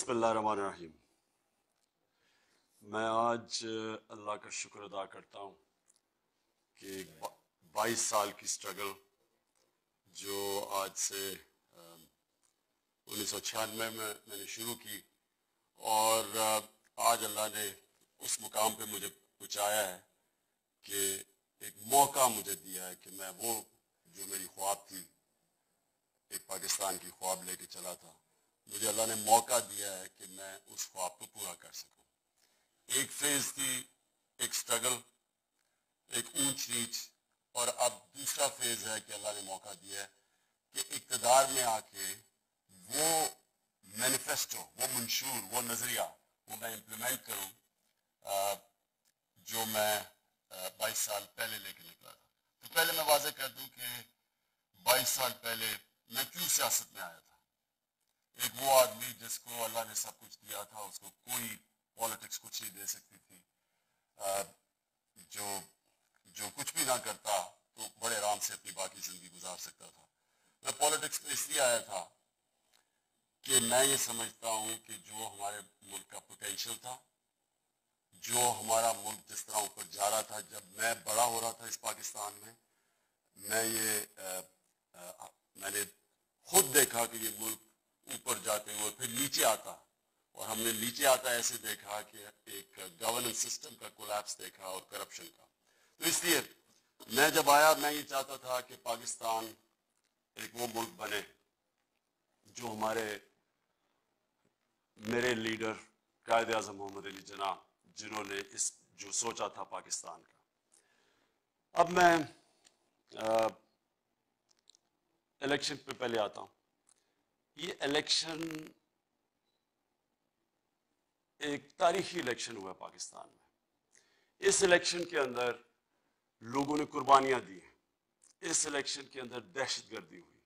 بسم اللہ الرحمن الرحیم۔ میں آج اللہ کا شکر ادا کرتا ہوں کہ 22 سال کی سٹرگل جو آج سے 1996 میں نے شروع کی اور آج اللہ نے اس مقام پہ مجھے پہنچایا ہے کہ ایک موقع مجھے دیا ہے کہ میں وہ جو میری خواب تھی، ایک پاکستان کی خواب لے کے چلا تھا، مجھے اللہ نے موقع دیا ہے کہ میں اس خواب کو پورا کر سکوں۔ ایک فیز تھی، ایک سٹرگل، ایک اونچ نیچ، اور اب دوسرا فیز ہے کہ اللہ نے موقع دیا ہے کہ اقتدار میں آ کے وہ مینیفیسٹو، وہ منشور، وہ نظریہ وہ میں امپلیمنٹ کروں جو میں 22 سال پہلے لے کے نکلا تھا۔ تو پہلے میں واضح کر دوں کہ 22 سال پہلے میں کیوں سیاست میں آیا تھا۔ ایک وہ آدمی جس کو اللہ نے سب کچھ دیا تھا، اس کو کوئی پالیٹکس کچھ نہیں دے سکتی تھی، جو کچھ بھی نہ کرتا تو بڑے آرام سے اپنی باقی زندگی گزار سکتا تھا۔ میں پالیٹکس میں اس لیے آیا تھا کہ میں یہ سمجھتا ہوں کہ جو ہمارے ملک کا پوٹینشیل تھا، جو ہمارا ملک جس طرح اوپر جا رہا تھا، جب میں بڑا ہو رہا تھا اس پاکستان میں، میں نے خود دیکھا کہ یہ ملک اوپر جاتے ہوئے پھر نیچے آتا، اور ہم نے نیچے آتا ایسے دیکھا کہ ایک گورننس سسٹم کا کولیپس دیکھا اور کرپشن کا۔ تو اس لیے میں جب آیا، میں یہ چاہتا تھا کہ پاکستان ایک وہ ملک بنے جو میرے لیڈر قائد اعظم محمد علی جناح، جنہوں نے جو سوچا تھا پاکستان کا۔ اب میں الیکشن پہ پہلے آتا ہوں۔ یہ الیکشن ایک تاریخی الیکشن ہوا پاکستان میں۔ اس الیکشن کے اندر لوگوں نے قربانیاں دی ہیں، اس الیکشن کے اندر دہشت گردی ہوئی۔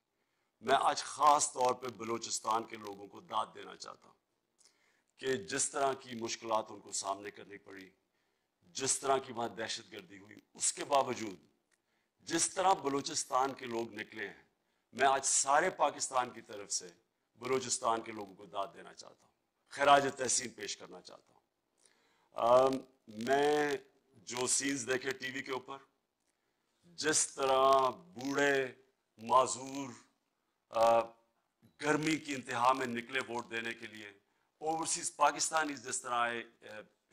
میں آج خاص طور پہ بلوچستان کے لوگوں کو داد دینا چاہتا ہوں کہ جس طرح کی مشکلات ان کو سامنے کرنی پڑی، جس طرح کی وہاں دہشت گردی ہوئی، اس کے باوجود جس طرح بلوچستان کے لوگ نکلے ہیں، میں آج سارے پاکستان کی طرف سے بلوچستان کے لوگوں کو داد دینا چاہتا ہوں، خراج تحسین پیش کرنا چاہتا ہوں۔ میں جو سینز دیکھے ٹی وی کے اوپر، جس طرح بوڑھے معذور گرمی کی انتہا میں نکلے ووٹ دینے کے لیے، اوورسیز پاکستانی جس طرح آئے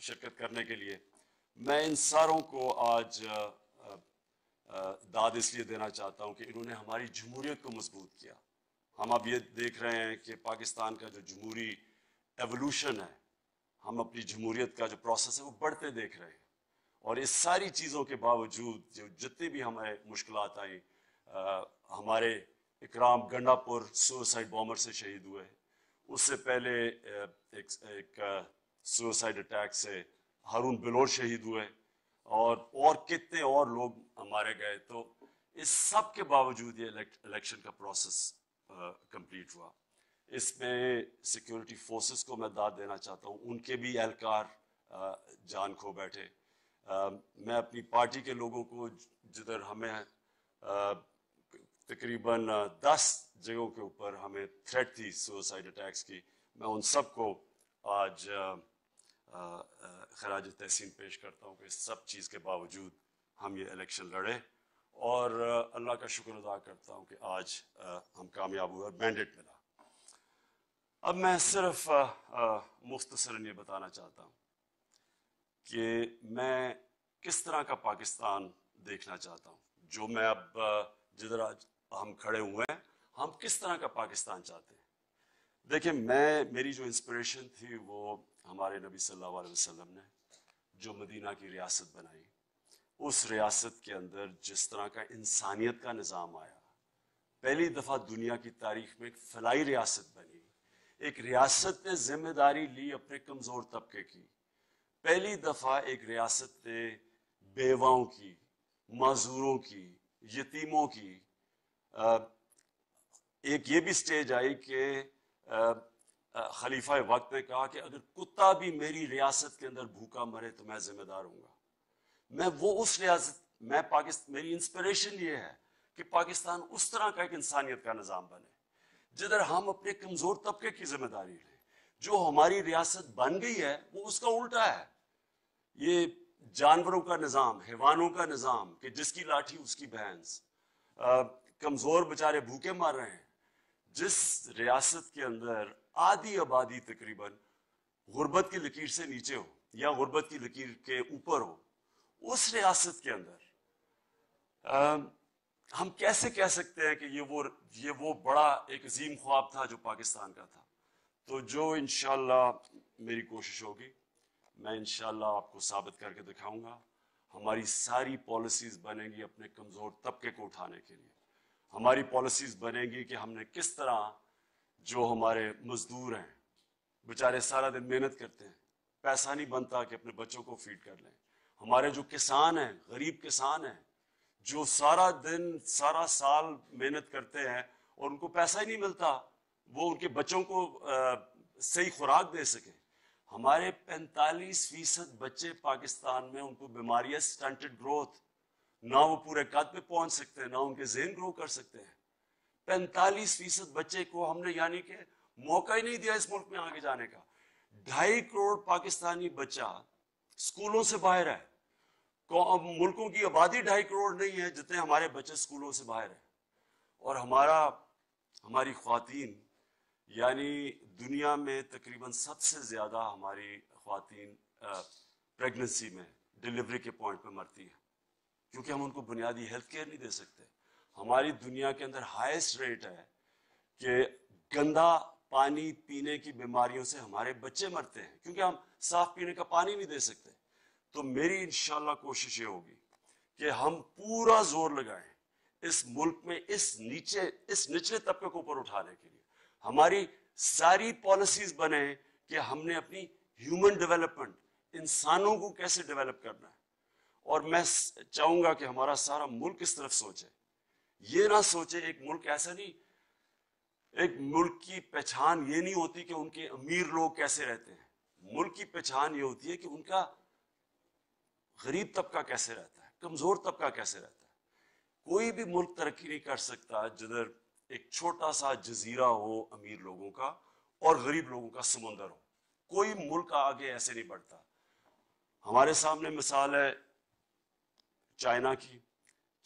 شرکت کرنے کے لیے، میں ان ساروں کو آج داد اس لیے دینا چاہتا ہوں کہ انہوں نے ہماری جمہوریت کو مضبوط کیا۔ ہم اب یہ دیکھ رہے ہیں کہ پاکستان کا جو جمہوری ایولیوشن ہے، ہم اپنی جمہوریت کا جو پروسیس ہے وہ بڑھتے دیکھ رہے ہیں، اور اس ساری چیزوں کے باوجود جتنی بھی ہمیں مشکلات آئیں، ہمارے اکرام گنڈا پور سوسائڈ بامر سے شہید ہوئے، اس سے پہلے ایک سوسائڈ اٹیک سے ہارون بلور شہید ہوئے، اور کتنے اور لوگ ہمارے گئے۔ تو اس سب کے باوجود یہ الیکشن کا پروسیس کمپلیٹ ہوا۔ اس میں سیکیورٹی فورسز کو میں داد دینا چاہتا ہوں، ان کے بھی اہلکار جان کھو بیٹھے۔ میں اپنی پارٹی کے لوگوں کو، جدھر ہمیں تقریباً 10 جگہوں کے اوپر ہمیں تھریٹ تھی سوسائڈ اٹیکس کی، میں ان سب کو آج خراج تحسین پیش کرتا ہوں کہ اس سب چیز کے باوجود ہم یہ الیکشن لڑے، اور اللہ کا شکر ادا کرتا ہوں کہ آج ہم کامیاب ہوئے اور مینڈیٹ ملا۔ اب میں صرف مختصراً یہ بتانا چاہتا ہوں کہ میں کس طرح کا پاکستان دیکھنا چاہتا ہوں، جو میں اب جدھر آج ہم کھڑے ہوئے ہیں، ہم کس طرح کا پاکستان چاہتے ہیں۔ دیکھیں، میری جو انسپریشن تھی وہ ہمارے نبی صلی اللہ علیہ وسلم نے جو مدینہ کی ریاست بنائی، اس ریاست کے اندر جس طرح کا انسانیت کا نظام آیا، پہلی دفعہ دنیا کی تاریخ میں ایک فلاحی ریاست بنی، ایک ریاست نے ذمہ داری لی اپنے کمزور طبقے کی، پہلی دفعہ ایک ریاست نے بیواؤں کی، معذوروں کی، یتیموں کی، ایک یہ بھی سٹیج آئی کہ خلیفہ وقت نے کہا کہ اگر کتا بھی میری ریاست کے اندر بھوکا مرے تو میں ذمہ دار ہوں گا۔ میں وہ اس ریاست میری انسپریشن یہ ہے کہ پاکستان اس طرح کا ایک انسانیت کا نظام بنے جدھر ہم اپنے کمزور طبقے کی ذمہ داری لیں، جو ہماری ریاست بن گئی ہے وہ اس کا الٹا ہے. یہ جانوروں کا نظام, حیوانوں کا نظام کہ جس کی لاٹھی اس کی بھینس, کمزور بےچارے بھوکے مار رہے ہیں. جس ریاست کے اندر آدھی آبادی تقریباً غربت کی لکیر سے نیچے ہو یا غربت کی لکیر کے اوپر ہو, اس ریاست کے اندر ہم کیسے کہہ سکتے ہیں کہ یہ وہ بڑا ایک عظیم خواب تھا جو پاکستان کا تھا. تو جو انشاءاللہ میری کوشش ہوگی, میں انشاءاللہ آپ کو ثابت کر کے دکھاؤں گا. ہماری ساری پالیسیز بنے گی اپنے کمزور طبقے کو اٹھانے کے لیے. ہماری پالیسیز بنے گی کہ ہم نے کس طرح جو ہمارے مزدور ہیں بیچارے سارا دن محنت کرتے ہیں, پیسہ نہیں بنتا کہ اپنے بچوں کو فیڈ کر لیں. ہمارے جو کسان ہیں, غریب کسان ہیں, جو سارا دن سارا سال محنت کرتے ہیں اور ان کو پیسہ ہی نہیں ملتا وہ ان کے بچوں کو صحیح خوراک دے سکیں. ہمارے 45% بچے پاکستان میں, ان کو بیماریاں سٹنٹڈ گروتھ, نہ وہ پورے قد پہ پہنچ سکتے ہیں, نہ ان کے ذہن گرو کر سکتے ہیں. 45% بچے کو ہم نے یعنی کہ موقع ہی نہیں دیا اس ملک میں آگے جانے کا. 2.5 کروڑ پاکستانی بچہ اسکولوں سے باہر ہے. ملکوں کی آبادی 2.5 کروڑ نہیں ہے جتنے ہمارے بچے اسکولوں سے باہر ہیں. اور ہماری خواتین, یعنی دنیا میں تقریباً سب سے زیادہ ہماری خواتین پریگننسی میں ڈیلیوری کے پوائنٹ پہ مرتی ہیں کیونکہ ہم ان کو بنیادی ہیلتھ کیئر نہیں دے سکتے. ہماری دنیا کے اندر ہائیسٹ ریٹ ہے کہ گندا پانی پینے کی بیماریوں سے ہمارے بچے مرتے ہیں کیونکہ ہم صاف پینے کا پانی نہیں دے سکتے. تو میری انشاءاللہ کوشش یہ ہوگی کہ ہم پورا زور لگائیں اس ملک میں اس نچلے طبقے کو اوپر اٹھانے کے لیے. ہماری ساری پالیسیز بنے کہ ہم نے اپنی ہیومن ڈیولپمنٹ, انسانوں کو کیسے ڈیولپ کرنا ہے. اور میں چاہوں گا کہ ہمارا سارا ملک اس طرف سوچے. یہ نہ سوچے, ایک ملک ایسا نہیں, ایک ملک کی پہچان یہ نہیں ہوتی کہ ان کے امیر لوگ کیسے رہتے ہیں. ملک کی پہچان یہ ہوتی ہے کہ ان کا غریب طبقہ کیسے رہتا ہے, کمزور طبقہ کیسے رہتا ہے. کوئی بھی ملک ترقی نہیں کر سکتا جدھر ایک چھوٹا سا جزیرہ ہو امیر لوگوں کا اور غریب لوگوں کا سمندر ہو. کوئی ملک آگے ایسے نہیں بڑھتا. ہمارے سامنے مثال ہے چائنا کی.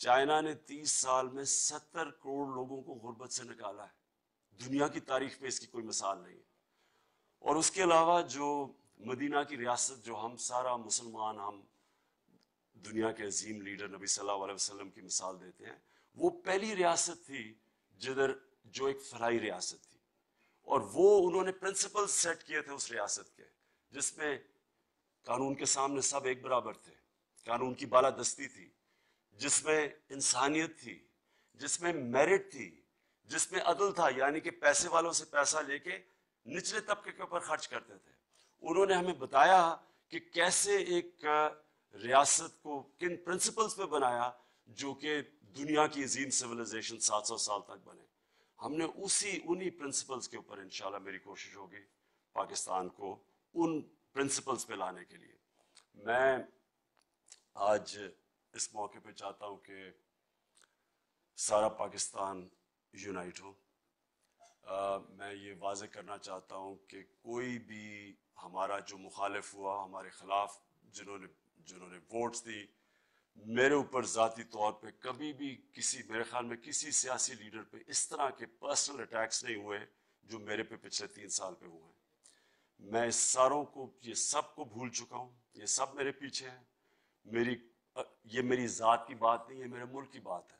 چائنا نے 30 سال میں 70 کروڑ لوگوں کو غربت سے نکالا ہے. دنیا کی تاریخ میں اس کی کوئی مثال نہیں ہے. اور اس کے علاوہ جو مدینہ کی ریاست, جو ہم سارا مسلمان, ہم دنیا کے عظیم لیڈر نبی صلی اللہ علیہ وسلم کی مثال دیتے ہیں, وہ پہلی ریاست تھی جو ایک فلاحی ریاست تھی. اور وہ انہوں نے پرنسپل سیٹ کیے تھے اس ریاست کے, جس میں قانون کے سامنے سب ایک برابر تھے, قانون کی بالادستی تھی, جس میں انسانیت تھی, جس میں میرٹ تھی, جس میں عدل تھا, یعنی کہ پیسے والوں سے پیسہ لے کے نچلے طبقے کے اوپر خرچ کرتے تھے. انہوں نے ہمیں بتایا کہ کیسے ایک ریاست کو کن پرنسپلز پہ بنایا جو کہ دنیا کی عظیم سویلائزیشن 700 سال تک بنے. ہم نے انہی پرنسپلز کے اوپر انشاءاللہ میری کوشش ہوگی پاکستان کو ان پرنسپلز پہ لانے کے لیے. میں آج اس موقع پہ چاہتا ہوں کہ سارا پاکستان یونائٹ ہو. میں یہ واضح کرنا چاہتا ہوں کہ کوئی بھی ہمارا جو مخالف ہوا, ہمارے خلاف جنہوں نے ووٹس دی, میرے اوپر ذاتی طور پہ کبھی بھی میرے خیال میں کسی سیاسی لیڈر پہ اس طرح کے پرسنل اٹیکس نہیں ہوئے جو میرے پہ پچھلے 3 سال پہ ہوئے ہیں. میں یہ سب کو بھول چکا ہوں. یہ سب میرے پیچھے ہیں. یہ میری ذات کی بات نہیں ہے, میرے ملک کی بات ہے.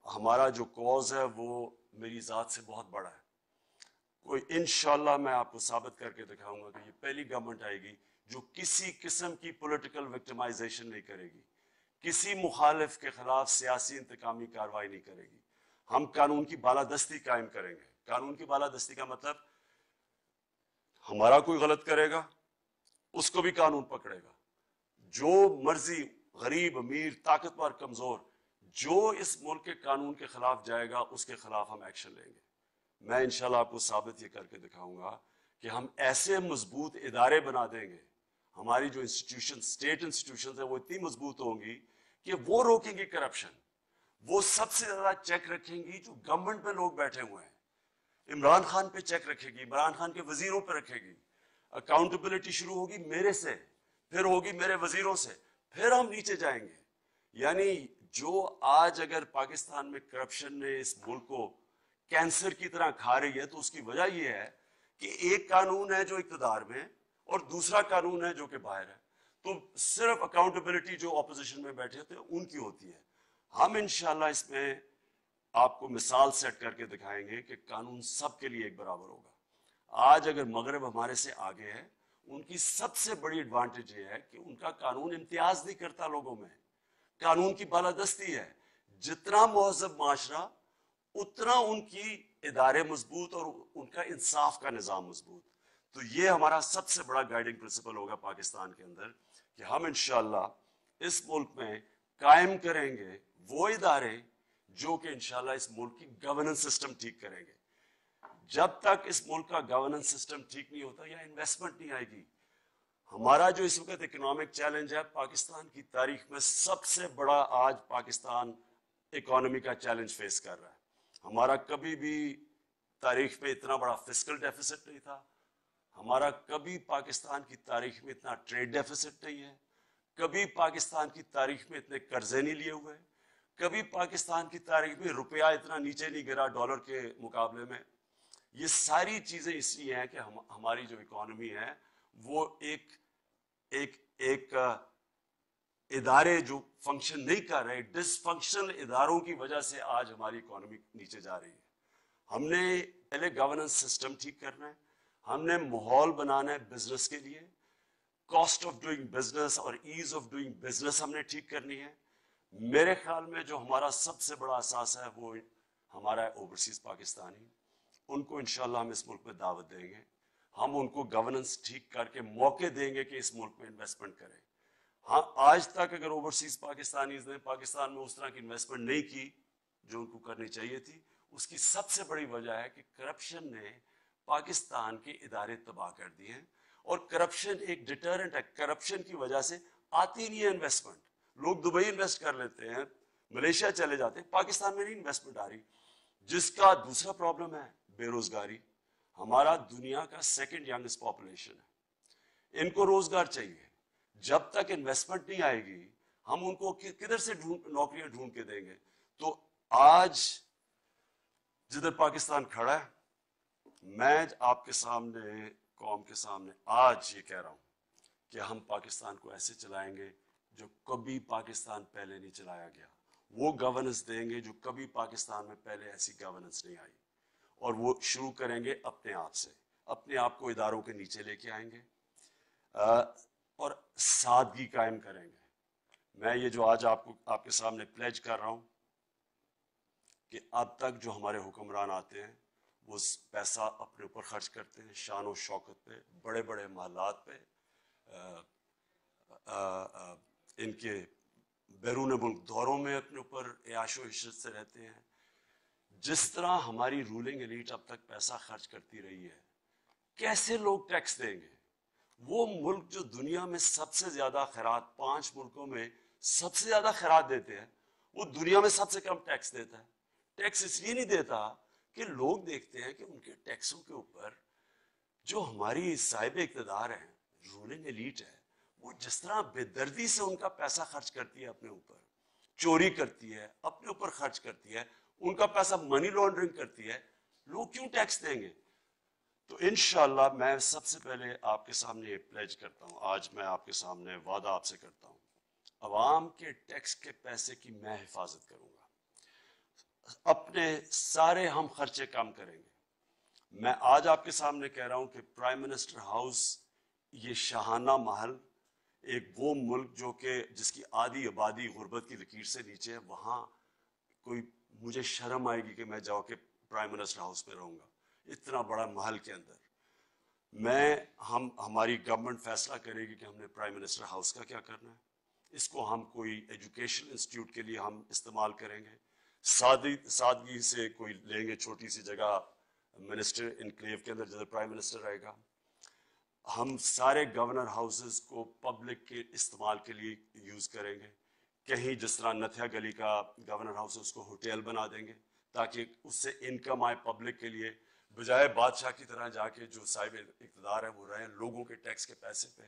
ہمارا جو کوز ہے وہ میری ذات سے بہت بڑا ہے. انشاءاللہ میں آپ کو ثابت کر کے دکھاؤں گا کہ یہ پہلی گورنمنٹ آئے گی جو کسی قسم کی پولیٹیکل وکٹمائزیشن نہیں کرے گی, کسی مخالف کے خلاف سیاسی انتقامی کارروائی نہیں کرے گی. ہم قانون کی بالادستی قائم کریں گے. قانون کی بالادستی کا مطلب ہمارا کوئی غلط کرے گا اس کو بھی قانون پکڑے گا. جو مرضی غریب امیر طاقتور کمزور جو اس ملک کے قانون کے خلاف جائے گا اس کے خلاف ہم ایکشن لیں گے. میں انشاءاللہ آپ کو ثابت یہ کر کے دکھاؤں گا کہ ہم ایسے مضبوط ادارے بنا دیں گے, ہماری جو اسٹیٹ انسٹیٹیوشنز ہیں وہ اتنی مضبوط ہوں گی کہ وہ روکیں گی کرپشن. وہ سب سے زیادہ چیک رکھیں گی جو گورنمنٹ میں لوگ بیٹھے ہوئے ہیں. इमरान खान पे चेक रखेगी, इमरान खान के वजीरों पे रखेगी। अकाउंटेबिलिटी शुरू होगी मेरे से, फिर होगी मेरे वजीरों से, फिर हम नीचे जाएंगे। यानी जो आज अगर पाकिस्तान में करप्शन ने इस मुल्क को कैंसर की तरह खा रही है, तो उसकी वजह यह है कि एक कानून है जो इक्तदार में और दूसरा कानून है जो कि बाहर है। तो सिर्फ अकाउंटेबिलिटी जो ऑपोजिशन में बैठे होते हैं उनकी होती है। हम इंशाल्लाह इसमें आपको मिसाल सेट करके दिखाएंगे कि कानून सबके लिए एक बराबर होगा। आज अगर मगरब हमारे से आगे है, उनकी सबसे बड़ी एडवांटेज ये है कि उनका कानून इम्तियाज नहीं करता लोगों में, कानून की बालादस्ती है। जितना महज़ब माशरा उतना उनकी इदारे मजबूत और उनका इंसाफ का निज़ाम मजबूत। तो ये हमारा सबसे बड़ा गाइडिंग प्रिंसिपल होगा पाकिस्तान के अंदर कि हम इंशाल्लाह इस मुल्क में कायम करेंगे वो इदारे जो कि इंशाल्लाह इस मुल्क की गवर्नेंस सिस्टम ठीक करेंगे। जब तक इस मुल्क का गवर्नेंस सिस्टम ठीक नहीं होता या इन्वेस्टमेंट नहीं आएगी। हमारा जो इस वक्त इकोनॉमिक चैलेंज है पाकिस्तान की तारीख में सबसे बड़ा, आज पाकिस्तान इकोनॉमी का चैलेंज फेस कर रहा है। हमारा कभी भी तारीख में इतना बड़ा फिस्कल डेफिसिट नहीं था, हमारा कभी पाकिस्तान की तारीख में इतना ट्रेड डेफिसिट नहीं है, कभी पाकिस्तान की तारीख में इतने कर्जे नहीं लिए हुए, कभी पाकिस्तान की तारीख में रुपया इतना नीचे नहीं गिरा डॉलर के मुकाबले में। ये सारी चीजें इसलिए हैं कि हमारी जो इकोनॉमी है वो एक इदारे जो फंक्शन नहीं कर रहे, डिसफंक्शनल इदारों की वजह से आज हमारी इकोनॉमी नीचे जा रही है। हमने पहले गवर्नेंस सिस्टम ठीक करना है, हमने माहौल बनाना है बिजनेस के लिए, कॉस्ट ऑफ डूइंग बिजनेस और ईज ऑफ डूइंग बिजनेस हमने ठीक करनी है। मेरे ख्याल में जो हमारा सबसे बड़ा असास है वो हमारा ओवरसीज पाकिस्तानी, उनको इंशाल्लाह हम इस मुल्क में दावत देंगे, हम उनको गवर्नेंस ठीक करके मौके देंगे कि इस मुल्क में इन्वेस्टमेंट करें। हाँ, आज तक अगर ओवरसीज पाकिस्तानीज ने पाकिस्तान में उस तरह की इन्वेस्टमेंट नहीं की जो उनको करनी चाहिए थी, उसकी सबसे बड़ी वजह है कि करप्शन ने पाकिस्तान के इदारे तबाह कर दिए हैं। और करप्शन एक डिटरेंट है, करप्शन की वजह से आती नहीं है इन्वेस्टमेंट। लोग दुबई इन्वेस्ट कर लेते हैं, मलेशिया चले जाते हैं, पाकिस्तान में नहीं इन्वेस्टमेंट आ रही। जिसका दूसरा प्रॉब्लम है बेरोजगारी। हमारा दुनिया का सेकंड यंगेस्ट पॉपुलेशन है, इनको रोजगार चाहिए। जब तक इन्वेस्टमेंट नहीं आएगी हम उनको किधर से नौकरियां ढूंढ के देंगे। तो आज जिधर पाकिस्तान खड़ा है, मैं आपके सामने, कौम के सामने आज ये कह रहा हूं कि हम पाकिस्तान को ऐसे चलाएंगे जो कभी पाकिस्तान पहले नहीं चलाया गया। वो गवर्नेंस देंगे जो कभी पाकिस्तान में पहले ऐसी गवर्नेंस नहीं आई। और वो शुरू करेंगे अपने आप से, अपने आप को इदारों के नीचे लेके आएंगे और सादगी कायम करेंगे। मैं ये जो आज आपके सामने प्लेज कर रहा हूं कि अब तक जो हमारे हुक्मरान आते हैं वो पैसा अपने ऊपर खर्च करते हैं, शान और शौकत पे, बड़े बड़े महलात पे, इनके बैरून मुल्क दौरों में अपने ऊपर याशो इश्रत से रहते हैं। जिस तरह हमारी रूलिंग एलीट अब तक पैसा खर्च करती रही है, कैसे लोग टैक्स देंगे? वो मुल्क जो दुनिया में सबसे ज्यादा खैरात, 5 मुल्कों में सबसे ज्यादा खैरात देते हैं, वो दुनिया में सबसे कम टैक्स देता है। टैक्स इसलिए नहीं देता कि लोग देखते हैं कि उनके टैक्सों के ऊपर जो हमारी साहिब इक़्तिदार है, रूलिंग एलीट है, वो जिस तरह बेदर्दी से उनका पैसा खर्च करती है, अपने ऊपर चोरी करती है, अपने ऊपर खर्च करती है, उनका पैसा मनी लॉन्ड्रिंग करती है, लोग क्यों टैक्स देंगे? तो इंशाल्लाह मैं सबसे पहले आपके सामने ये प्लेज करता हूं, आज मैं आपके सामने वादा आपसे करता हूं, अवाम के टैक्स के पैसे की मैं हिफाजत करूंगा, अपने सारे हम खर्चे कम करेंगे। मैं आज आपके सामने कह रहा हूं कि प्राइम मिनिस्टर हाउस, ये शाहाना महल, एक वो मुल्क जो कि जिसकी आधी आबादी गुर्बत की लकीर से नीचे है, वहां कोई मुझे शर्म आएगी कि मैं जाके प्राइम मिनिस्टर हाउस में रहूंगा इतना बड़ा महल के अंदर। हमारी गवर्नमेंट फैसला करेगी कि हमने प्राइम मिनिस्टर हाउस का क्या करना है। इसको हम कोई एजुकेशन इंस्टीट्यूट के लिए हम इस्तेमाल करेंगे, सादगी से कोई लेंगे छोटी सी जगह मिनिस्टर इनक्लेव के अंदर जिधर प्राइम मिनिस्टर रहेगा। हम सारे गवर्नर हाउसेस को पब्लिक के इस्तेमाल के लिए यूज करेंगे। कहीं जिस तरह नथिया गली का गवर्नर हाउस है उसको होटल बना देंगे ताकि उससे इनकम आए पब्लिक के लिए। बजाय बादशाह की तरह जाके जो साहिब इक़्तिदार है वो रहें लोगों के टैक्स के पैसे पे।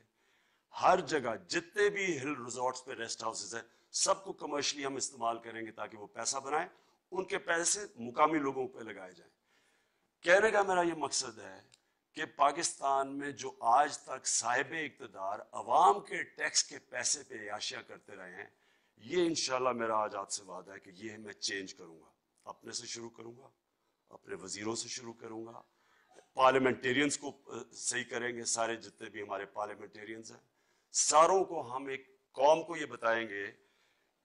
हर जगह जितने भी हिल रिजॉर्ट्स पे रेस्ट हाउसेज है सबको कमर्शियली हम इस्तेमाल करेंगे ताकि वो पैसा बनाए, उनके पैसे मुकामी लोगों पे लगाए जाएं। कहने का मेरा ये मकसद है कि पाकिस्तान में जो आज तक साहिब इक़्तिदार अवाम के टैक्स के पैसे पे याशिया करते रहे हैं, ये इंशाल्लाह मेरा आज आपसे वादा है कि ये मैं चेंज करूंगा। अपने से शुरू करूंगा, अपने वजीरों से शुरू करूंगा, पार्लियामेंटेरियंस को सही करेंगे, सारे जितने भी हमारे पार्लियामेंटेरियंस हैं सारों को हम एक कौम को ये बताएंगे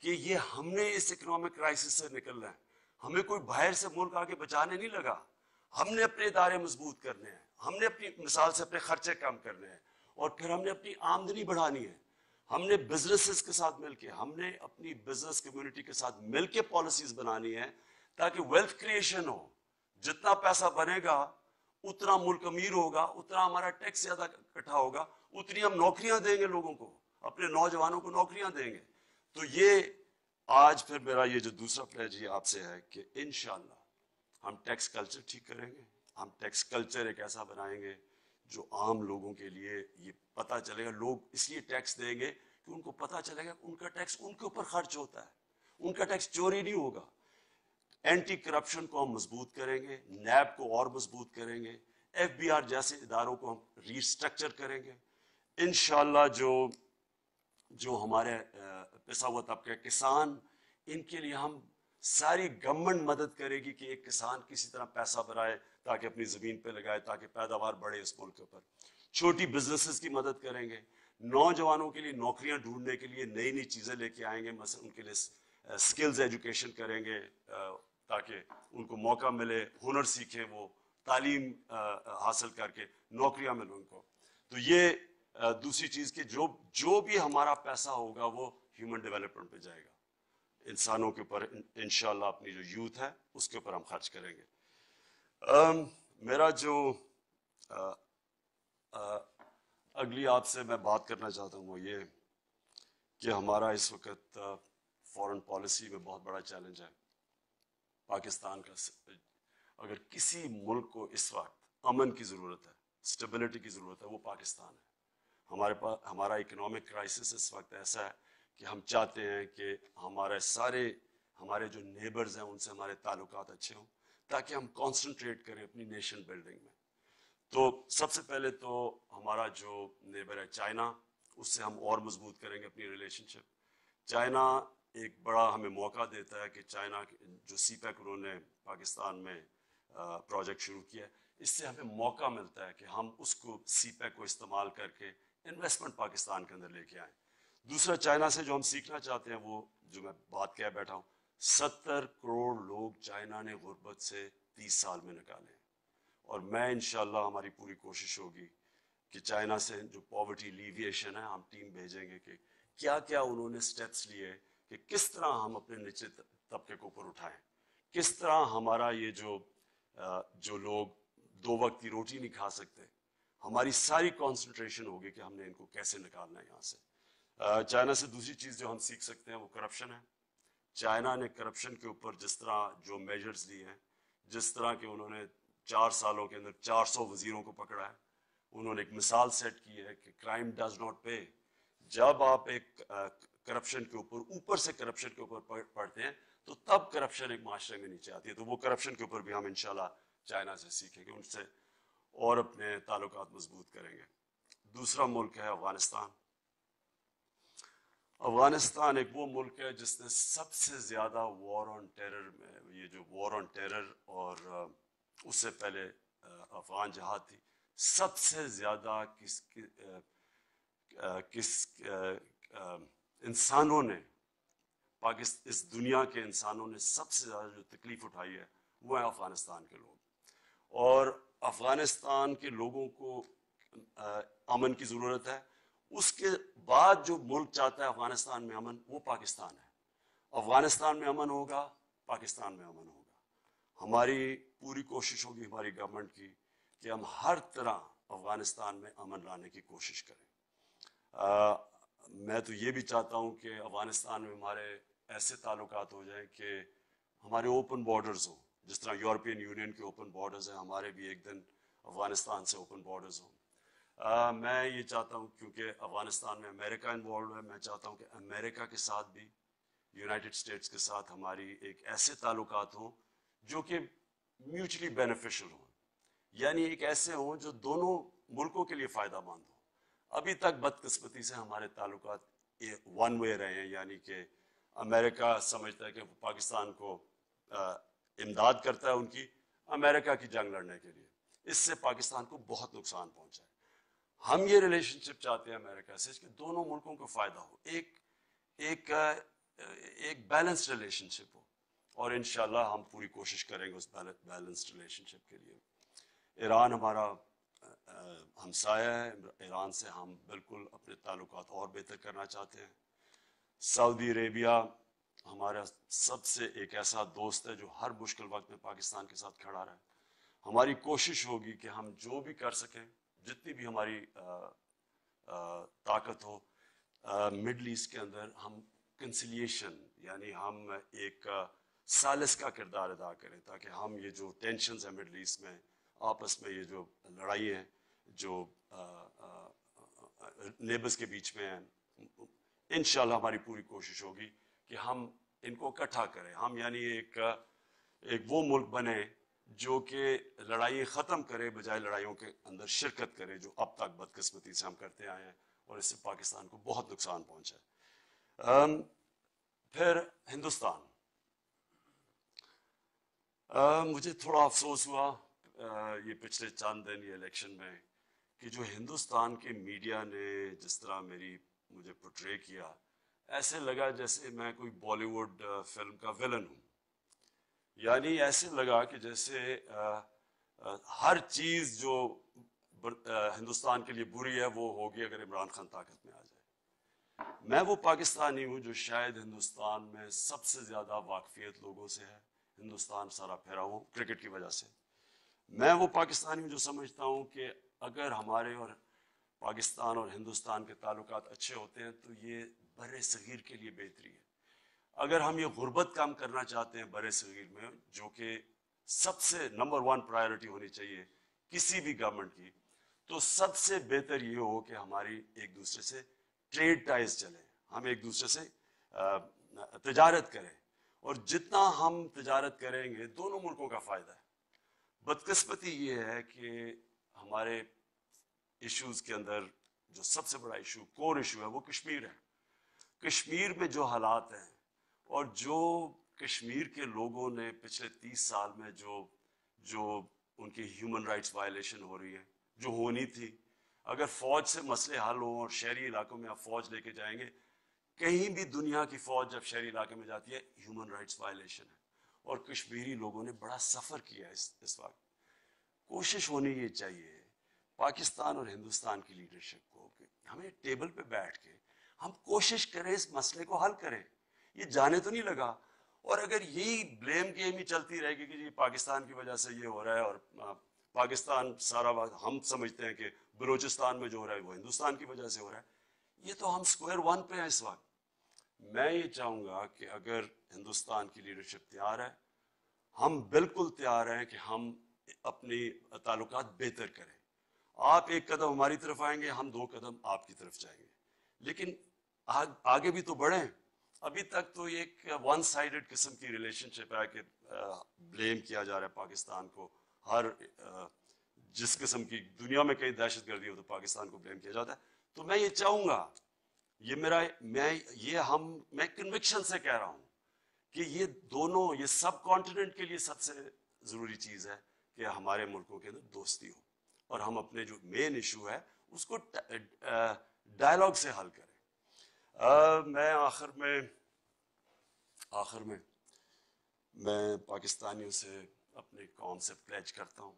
कि ये हमने इस इकोनॉमिक क्राइसिस से निकलना है, हमें कोई बाहर से मुल्क आके बचाने नहीं लगा, हमने अपने इदारे मजबूत करने हैं, हमने अपनी मिसाल से अपने खर्चे कम करने हैं और फिर हमने अपनी आमदनी बढ़ानी है। हमने बिजनेसेस के साथ मिलके, हमने अपनी बिजनेस कम्युनिटी के साथ मिलके पॉलिसीज बनानी है ताकि वेल्थ क्रिएशन हो। जितना पैसा बनेगा उतना मुल्क अमीर होगा, उतना हमारा टैक्स ज्यादा इकट्ठा होगा, उतनी हम नौकरियां देंगे लोगों को, अपने नौजवानों को नौकरियां देंगे। तो ये आज फिर मेरा ये जो दूसरा प्लेज ये आपसे है कि इंशाल्लाह हम टैक्स कल्चर ठीक करेंगे। हम टैक्स कल्चर एक ऐसा बनाएंगे जो आम लोगों के लिए ये पता चलेगा, लोग इसलिए टैक्स देंगे कि उनको पता चलेगा उनका टैक्स उनके ऊपर खर्च होता है, उनका टैक्स चोरी नहीं होगा। एंटी करप्शन को हम मजबूत करेंगे, नैब को और मजबूत करेंगे, FBI जैसे इदारों को हम रीस्ट्रक्चर करेंगे। इंशाल्लाह जो हमारे पिसा हुआ तबके किसान, इनके लिए हम सारी गवर्नमेंट मदद करेगी कि एक किसान किसी तरह पैसा बनाए ताकि अपनी ज़मीन पे लगाए, ताकि पैदावार बढ़े इस मुल्क के ऊपर। छोटी बिजनेसेस की मदद करेंगे, नौजवानों के लिए नौकरियां ढूंढने के लिए नई नई चीज़ें लेके आएंगे, मसलन उनके लिए स्किल्स एजुकेशन करेंगे ताकि उनको मौका मिले, हुनर सीखे, वो तालीम हासिल करके नौकरियां मिले उनको। तो ये दूसरी चीज़ कि जो भी हमारा पैसा होगा वो ह्यूमन डेवलपमेंट पे जाएगा, इंसानों के ऊपर। इंशाल्लाह अपनी जो यूथ है उसके ऊपर हम खर्च करेंगे। मेरा जो अगली आपसे मैं बात करना चाहता हूँ वो ये कि हमारा इस वक्त फॉरेन पॉलिसी में बहुत बड़ा चैलेंज है। पाकिस्तान का अगर किसी मुल्क को इस वक्त अमन की ज़रूरत है, स्टेबिलिटी की ज़रूरत है, वो पाकिस्तान है। हमारे पास हमारा इकोनॉमिक क्राइसिस इस वक्त ऐसा है कि हम चाहते हैं कि हमारे जो नेबर्स हैं उनसे हमारे ताल्लुकात अच्छे हों ताकि हम कॉन्सेंट्रेट करें अपनी नेशन बिल्डिंग में। तो सबसे पहले तो हमारा जो नेबर है चाइना, उससे हम और मजबूत करेंगे अपनी रिलेशनशिप। चाइना एक बड़ा हमें मौका देता है कि चाइना जो CPEC उन्होंने पाकिस्तान में प्रोजेक्ट शुरू किया है, इससे हमें मौका मिलता है कि हम उसको CPEC को इस्तेमाल करके इन्वेस्टमेंट पाकिस्तान के अंदर लेके आए। दूसरा, चाइना से जो हम सीखना चाहते हैं वो जो मैं बात कह बैठा हूँ, 70 करोड़ लोग चाइना ने गुर्बत से 30 साल में निकाले हैं और मैं इंशाल्लाह हमारी पूरी कोशिश होगी कि चाइना से जो पॉवर्टी एलिविएशन है, हम टीम भेजेंगे कि क्या क्या उन्होंने स्टेप्स लिए कि किस तरह हम अपने निचले तबके को ऊपर उठाएं, किस तरह हमारा ये जो लोग 2 वक्त की रोटी नहीं खा सकते, हमारी सारी कॉन्सेंट्रेशन होगी कि हमने इनको कैसे निकालना है यहाँ से। चाइना से दूसरी चीज़ जो हम सीख सकते हैं वो करप्शन है। चाइना ने करप्शन के ऊपर जिस तरह जो मेजर्स लिए हैं, जिस तरह के उन्होंने 4 सालों के अंदर 400 वजीरों को पकड़ा है, उन्होंने एक मिसाल सेट की है कि क्राइम डज नॉट पे। जब आप एक करप्शन के ऊपर से करप्शन के ऊपर पढ़ते हैं तो तब करप्शन एक माशरे में नीचे आती है। तो वो करप्शन के ऊपर भी हम इंशाल्लाह चाइना से सीखेंगे, उनसे और अपने ताल्लुकात मजबूत करेंगे। दूसरा मुल्क है अफगानिस्तान। अफगानिस्तान एक वो मुल्क है जिसने सबसे ज़्यादा वॉर ऑन टेरर में, ये जो वॉर ऑन टेरर और उससे पहले अफगान जहाद थी, सबसे ज़्यादा इंसानों ने, इस दुनिया के इंसानों ने सबसे ज़्यादा जो तकलीफ उठाई है वो है अफगानिस्तान के लोग। और अफगानिस्तान के लोगों को अमन की ज़रूरत है। उसके बाद जो मुल्क चाहता है अफगानिस्तान में अमन, वो पाकिस्तान है। अफगानिस्तान में अमन होगा, पाकिस्तान में अमन होगा। हमारी पूरी कोशिश होगी हमारी गवर्नमेंट की कि हम हर तरह अफगानिस्तान में अमन लाने की कोशिश करें। मैं तो ये भी चाहता हूँ कि अफगानिस्तान में हमारे ऐसे ताल्लुकात हो जाएं कि हमारे ओपन बॉर्डर्स हो, جس طرح یورپین یونین کے اوپن بارڈرز ہیں، ہمارے بھی ایک دن افغانستان سے اوپن بارڈرز ہوں۔ میں یہ چاہتا ہوں، کیونکہ افغانستان میں امریکہ انوالوڈ ہے، میں چاہتا ہوں کہ امریکہ کے ساتھ بھی، یونائٹڈ اسٹیٹس کے ساتھ ہماری ایک ایسے تعلقات ہوں جو کہ میوچلی بینیفیشل ہوں، یعنی ایک ایسے ہوں جو دونوں ملکوں کے لیے فائدہ مند ہوں۔ ابھی تک بدقسمتی سے ہمارے تعلقات ون وے رہے ہیں، یعنی کہ امریکہ سمجھتا ہے کہ وہ پاکستان کو امداد کرتا ہے ان کی، امریکہ کی جنگ لڑنے کے لیے، اس سے پاکستان کو بہت نقصان پہنچا ہے۔ ہم یہ ریلیشن شپ چاہتے ہیں امریکہ سے کہ دونوں ملکوں کو فائدہ ہو، ایک بیلنس ریلیشن شپ ہو، اور انشاءاللہ ہم پوری کوشش کریں گے اس بیلنس ریلیشن شپ کے لیے۔ ایران ہمارا ہمسایہ ہے، ایران سے ہم بالکل اپنے تعلقات اور بہتر کرنا چاہتے ہیں۔ سعودی عربیہ ہمارا سب سے ایک ایسا دوست ہے جو ہر مشکل وقت میں پاکستان کے ساتھ کھڑا رہا ہے۔ ہماری کوشش ہوگی کہ ہم جو بھی کر سکیں، جتنی بھی ہماری طاقت ہو، مڈل ایسٹ کے اندر ہم کنسیلیشن، یعنی ہم ایک ثالث کا کردار ادا کریں، تاکہ ہم یہ جو ٹینشنز ہیں مڈل ایسٹ میں، آپس میں یہ جو لڑائی ہیں جو نیبرز کے بیچ میں ہیں، انشاءاللہ ہماری پوری کوشش ہوگی کہ ہم ان کو اکٹھا کریں، ہم یعنی ایک وہ ملک بنے جو کہ لڑائی ختم کرے، بجائے لڑائیوں کے اندر شرکت کرے، جو اب تک بدقسمتی سے ہم کرتے آئے ہیں، اور اس سے پاکستان کو بہت نقصان پہنچا ہے۔ پھر ہندوستان، مجھے تھوڑا افسوس ہوا یہ پچھلے چند دن یہ الیکشن میں کہ جو ہندوستان کے میڈیا نے جس طرح مجھے پورٹرے کیا، ایسے لگا جیسے میں کوئی بالی ووڈ فلم کا ویلن ہوں، یعنی ایسے لگا کہ جیسے ہر چیز جو ہندوستان کے لیے بری ہے وہ ہوگی اگر عمران خان طاقت میں آ جائے۔ میں وہ پاکستانی ہوں جو شاید ہندوستان میں سب سے زیادہ واقفیت لوگوں سے ہے، ہندوستان سارا پھیرا ہوں کرکٹ کی وجہ سے۔ میں وہ پاکستانی ہوں جو سمجھتا ہوں کہ اگر ہمارے اور پاکستان اور ہندوستان کے تعلقات اچھے ہوتے ہیں تو یہ بر صغیر کے لیے بہتری ہے۔ اگر ہم یہ غربت کم کرنا چاہتے ہیں بر صغیر میں، جو کہ سب سے نمبر 1 پرائیورٹی ہونی چاہیے کسی بھی گورنمنٹ کی، تو سب سے بہتر یہ ہو کہ ہماری ایک دوسرے سے ٹریڈ ٹائز چلیں، ہم ایک دوسرے سے تجارت کریں، اور جتنا ہم تجارت کریں گے دونوں ملکوں کا فائدہ ہے۔ بدقسمتی یہ ہے کہ ہمارے ایشوز کے اندر جو سب سے بڑا ایشو، کور ایشو ہے، وہ کشمیر ہے۔ کشمیر میں جو حالات ہیں اور جو کشمیر کے لوگوں نے پچھلے 30 سال میں جو ان کی ہیومن رائٹس وائلیشن ہو رہی ہے، جو ہونی تھی، اگر فوج سے مسئلے حل ہوں اور شہری علاقوں میں آپ فوج لے کے جائیں گے، کہیں بھی دنیا کی فوج جب شہری علاقے میں جاتی ہے ہیومن رائٹس وائلیشن ہے، اور کشمیری لوگوں نے بڑا سفر کیا ہے اس وقت۔ کوشش ہونی یہ چاہیے پاکستان اور ہندوستان کی لیڈرشپ کو کہ ہمیں ٹیبل پہ بیٹھ کے ہم کوشش کریں اس مسئلے کو حل کریں، یہ جانے تو نہیں لگا۔ اور اگر یہی بلیم گیم ہی چلتی رہے گی کہ جی پاکستان کی وجہ سے یہ ہو رہا ہے، اور پاکستان سارا وقت ہم سمجھتے ہیں کہ بلوچستان میں جو ہو رہا ہے وہ ہندوستان کی وجہ سے ہو رہا ہے، یہ تو ہم سکوائر 1 پہ ہیں اس وقت۔ میں یہ چاہوں گا کہ اگر ہندوستان کی لیڈرشپ تیار ہے، ہم بالکل تیار ہیں کہ ہم اپنی تعلقات بہتر کریں۔ آپ ایک قدم ہماری طرف آئیں گے، ہم 2 قدم آپ کی طرف جائیں گے، لیکن آگے بھی تو بڑھیں۔ ابھی تک تو ایک 1 سائیڈڈ قسم کی ریلیشن شپ ہے کہ بلیم کیا جا رہا ہے پاکستان کو، ہر جس قسم کی دنیا میں کئی دہشت گردی ہو تو پاکستان کو بلیم کیا جاتا ہے۔ تو میں یہ چاہوں گا، میں کنوکشن سے کہہ رہا ہوں کہ یہ دونوں، یہ سب کانٹیننٹ کے لیے سب سے ضروری چیز ہے کہ ہمارے ملکوں کے اندر دوستی ہو، اور ہم اپنے جو مین ایشو ہے اس کو ڈائلاگ سے حل کریں۔ میں آخر میں میں پاکستانیوں سے، اپنے قوم سے پلیج کرتا ہوں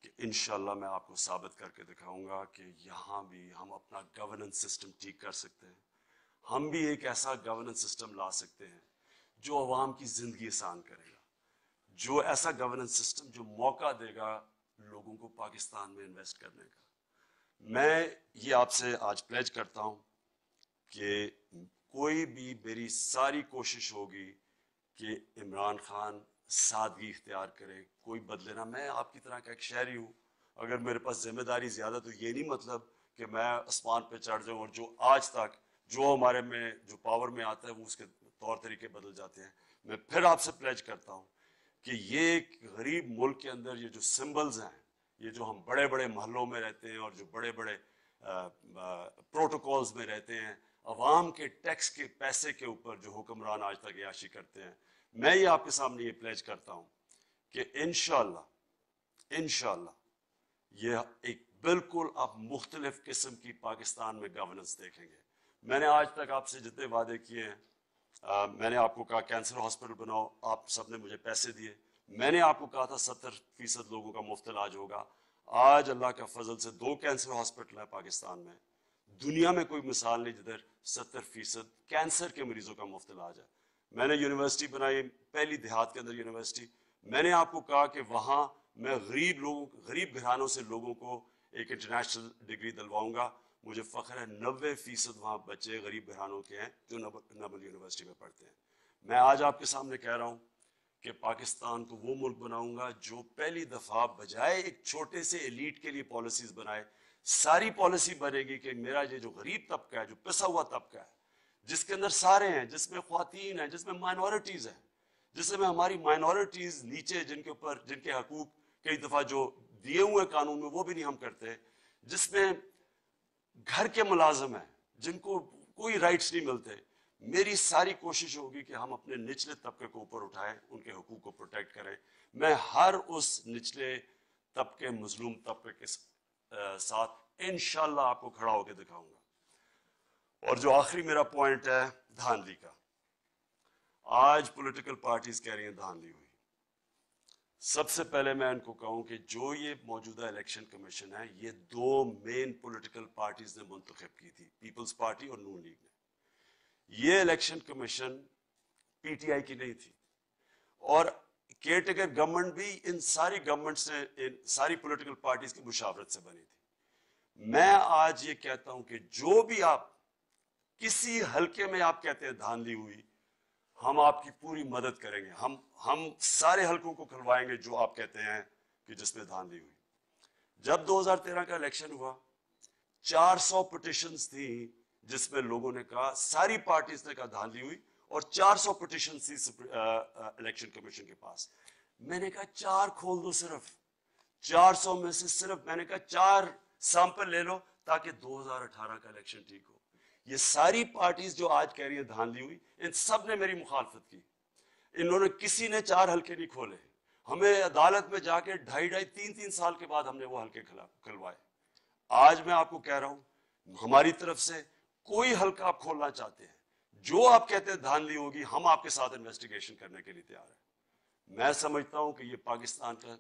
کہ انشاءاللہ میں آپ کو ثابت کر کے دکھاؤں گا کہ یہاں بھی ہم اپنا گورننس سسٹم ٹھیک کر سکتے ہیں، ہم بھی ایک ایسا گورننس سسٹم لا سکتے ہیں جو عوام کی زندگی آسان کرے گا، جو ایسا گورننس سسٹم جو موقع دے گا لوگوں کو پاکستان میں انویسٹ کرنے کا۔ میں یہ آپ سے آج پلیج کرتا ہوں کہ کوئی بھی، میری ساری کوشش ہوگی کہ عمران خان सादगी इख्तियार करें, कोई बदले ना। मैं आपकी तरह का एक शहरी हूँ, अगर मेरे पास जिम्मेदारी ज़्यादा तो ये नहीं मतलब कि मैं आसमान पे चढ़ जाऊँ और जो आज तक जो हमारे में जो पावर में आता है वो उसके तौर तरीके बदल जाते हैं। मैं फिर आपसे प्लेज करता हूँ कि ये एक गरीब मुल्क के अंदर ये जो सिंबल्स हैं, ये जो हम बड़े बड़े महलों में रहते हैं और जो बड़े बड़े प्रोटोकॉल्स में रहते हैं, अवाम के टैक्स के पैसे के ऊपर जो हुक्मरान आज तक याशी करते हैं, मैं ये आपके सामने ये प्लेज करता हूँ कि इंशाल्लाह ये एक बिल्कुल आप मुख्तलिफ किस्म की पाकिस्तान में गवर्नेंस देखेंगे। मैंने आज तक आपसे जितने वादे किए हैं, मैंने आपको कहा कैंसर हॉस्पिटल बनाओ, आप सबने मुझे पैसे दिए। मैंने आपको कहा था 70% लोगों का मुफ्त इलाज होगा। आज अल्लाह का फजल से 2 कैंसर हॉस्पिटल है पाकिस्तान में। दुनिया में कोई मिसाल नहीं जिधर 70% कैंसर के मरीजों का मुफ्त इलाज है। मैंने यूनिवर्सिटी बनाई, पहली देहात के अंदर यूनिवर्सिटी। मैंने आपको कहा कि वहाँ मैं गरीब घरानों से लोगों को एक इंटरनेशनल डिग्री दिलवाऊंगा। मुझे फ़ख्र है 90% वहाँ बच्चे गरीब घरानों के हैं जो नबल यूनिवर्सिटी में पढ़ते हैं। मैं आज आपके सामने कह रहा हूँ कि पाकिस्तान को वो मुल्क बनाऊंगा जो पहली दफ़ा बजाय एक छोटे से एलीट के लिए पॉलिसीज़ बनाए, सारी पॉलिसी बनेगी कि मेरा ये जो गरीब तबका है, जो पिसा हुआ तबका है, जिसके अंदर सारे हैं, जिसमें ख्वातीन हैं, जिसमें माइनॉरिटीज़ हैं, जिसमें हमारी माइनॉरिटीज़ नीचे जिनके हकूक कई दफ़ा जो दिए हुए कानून में वो भी नहीं हम करते, जिसमें घर के मुलाजिम हैं जिनको कोई राइट्स नहीं मिलते। मेरी सारी कोशिश होगी कि हम अपने निचले तबके को ऊपर उठाएं, उनके हुकूक को प्रोटेक्ट करें। मैं हर उस निचले तबके, मजलूम तबके के साथ इंशाल्लाह आपको खड़ा होकर दिखाऊंगा। और जो आखिरी मेरा पॉइंट है धांधली का, आज पॉलिटिकल पार्टीज कह रही हैं धांधली हुई। सबसे पहले मैं इनको कहूं कि जो ये मौजूदा इलेक्शन कमीशन है, ये 2 मेन पॉलिटिकल पार्टीज ने मुंतखब की थी, पीपल्स पार्टी और नून लीग ने। ये इलेक्शन कमीशन पीटीआई की नहीं थी और केयरटेकर गवर्नमेंट भी इन सारी गवर्नमेंट से, इन सारी पॉलिटिकल पार्टीज की मुशावरत से बनी थी। मैं आज ये कहता हूं कि जो भी आप किसी हल्के में आप कहते हैं धांधली हुई, हम आपकी पूरी मदद करेंगे। हम सारे हलकों को खुलवाएंगे जो आप कहते हैं कि जिसमें धांधली हुई। जब 2013 का इलेक्शन हुआ, 400 पिटिशंस थी जिसमें लोगों ने कहा, सारी पार्टीज ने कहा धांधली हुई, और 400 पिटिशन थी इलेक्शन कमीशन के पास। मैंने कहा 4 खोल दो, सिर्फ 400 में से सिर्फ मैंने कहा 4 सैंपल ले लो ताकि 2018 का इलेक्शन ठीक हो। ये सारी पार्टीज जो आज कह रही है धांधली हुई, इन सब ने मेरी मुखालफत की। इन्होंने किसी ने 4 हल्के नहीं खोले। हमें अदालत में जाके 2.5-3 साल के बाद हमने वो हल्के खुलवाए। आज मैं आपको कह रहा हूं, हमारी तरफ से कोई हल्का आप खोलना चाहते हैं, जो आप कहते हैं धांधली होगी, हम आपके साथ इन्वेस्टिगेशन करने के लिए तैयार है। मैं समझता हूं कि ये पाकिस्तान का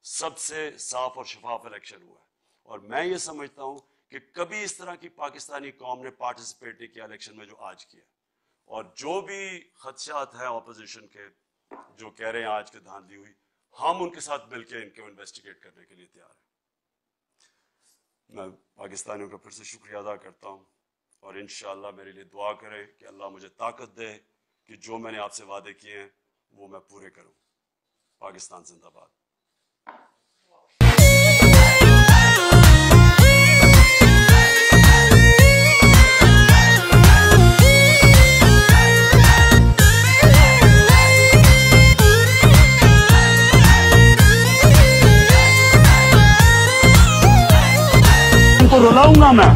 सबसे साफ और शफाफ इलेक्शन हुआ है, और मैं ये समझता हूं कि कभी इस तरह की पाकिस्तानी कौम ने पार्टिसिपेट नहीं किया इलेक्शन में जो आज किया। और जो भी खदशात हैं ऑपोजिशन के, जो कह रहे हैं आज के धांधली हुई, हम उनके साथ मिलकर इनको इन्वेस्टिगेट करने के लिए तैयार हैं। मैं पाकिस्तानियों का फिर से शुक्रिया अदा करता हूँ, और इंशाअल्लाह मेरे लिए दुआ करें कि अल्लाह मुझे ताकत दे कि जो मैंने आपसे वादे किए हैं वो मैं पूरे करूँ। पाकिस्तान जिंदाबाद। इनको रुलाऊंगा मैं,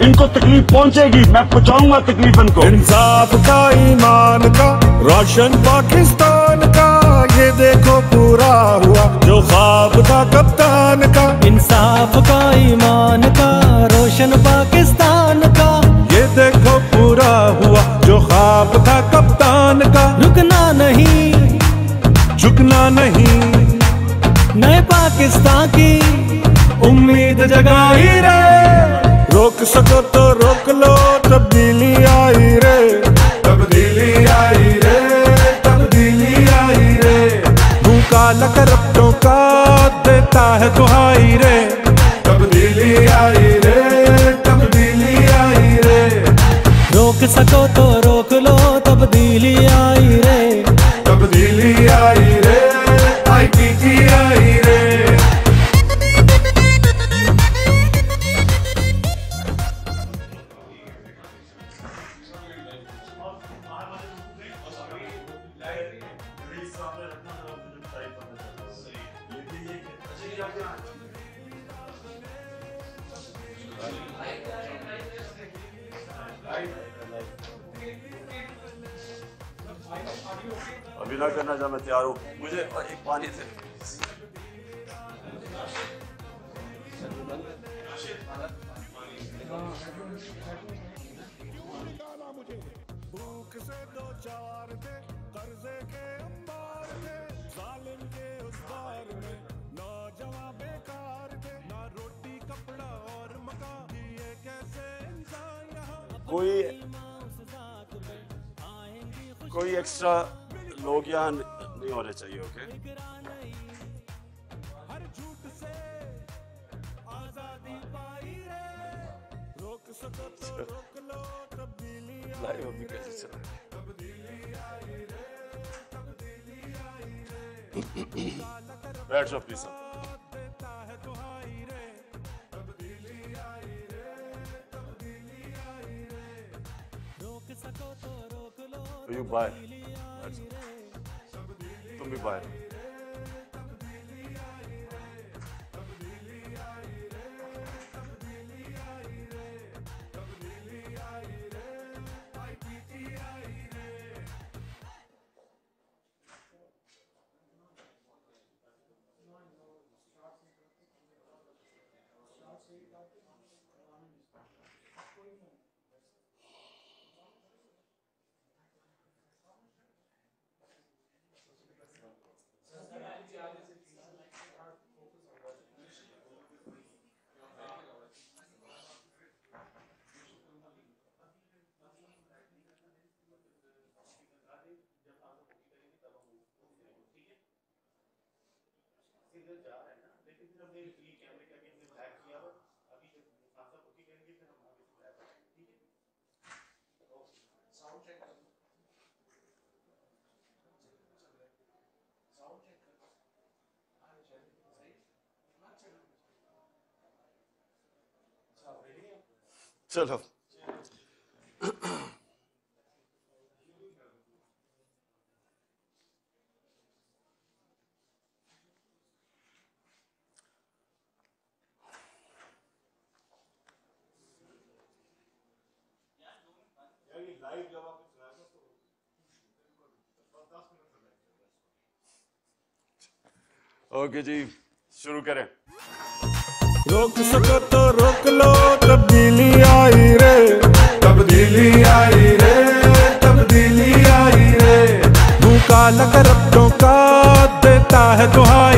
इनको तकलीफ पहुंचेगी, मैं पहुंचाऊंगा तकलीफ इनको। इंसाफ का, ईमान का, रोशन पाकिस्तान का, ये देखो पूरा हुआ जो ख्वाब था कप्तान का। इंसाफ का, ईमान का, रोशन पाकिस्तान का, ये देखो पूरा हुआ जो ख्वाब था कप्तान का। रुकना नहीं, झुकना नहीं, नए पाकिस्तान की उम्मीद जगाई रे। रोक सको तो रोक लो, तब्दीली आई रे, तब्दीली आई रे, तब्दीली आई रे। भूखा लकरप्टों का देता है दुहाई रे, तब्दीली आई रे, तब्दीली आई रे। रोक सको तो रोक लो, तब्दीली आई रे, तब्दीली आई ابھی نہ کرنا جب میں تیار ہوں. مجھے ایک پانی دے. بھوک سے دو چار تھے قرضے کے انبار تھے ظالم کے اس دور میں نوجوان بیکار تھے نہ روٹی کپڑا اور مکان یہ کیسے انسان یہاں کوئی ایکسٹرا لوگ یہاں نہیں ہونے چاہیے. اوکے ہر جھوٹ سے آزادی پائی رے روک سکو تو روک لو تبدیلی لائیو ابھی کیسے چل رہا ہے. بیٹھ جاؤ پلیز. یو باہر تم بھی باہر. چلو اوکے جی شروع کریں. روک سکو تو روک لو تبدیلی آئی رے تبدیلی آئی رے تبدیلی آئی رے بھوکا لگ ربوں کا دیتا ہے دہائی